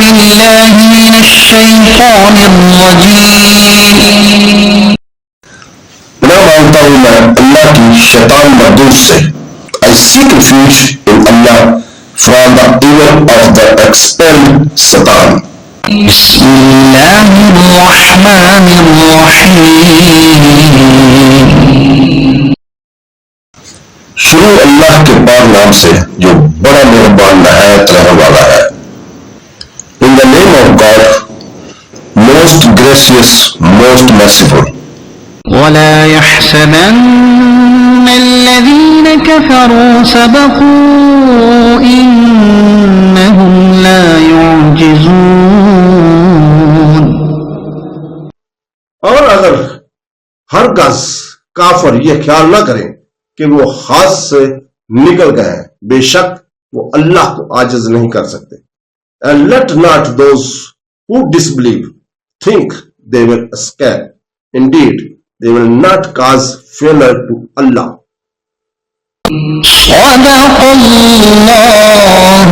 بالله من الشيطان الرجيم. نہ مانگتا ہوں میں اللہ کی شیطان مردود سے. I seek refuge in Allah from the evil of the expelled Satan. بسم الله الرحمن الرحيم. شروع اللہ کے پاک نام سے جو بڑا مہربان نہایت رحم والا ہے. In the name of God, most gracious, most merciful. ولا يحسبن الذين كفروا سبقوا إنهم لا يعجزون. اور اگر ہرگز کافر یہ خیال نہ کریں کہ وہ ہاتھ سے نکل گئے ہیں، بے شک وہ اللہ کو عاجز نہیں کر سکتے. And let not those who disbelieve think they will escape. Indeed, they will not cause failure to Allah. صدق الله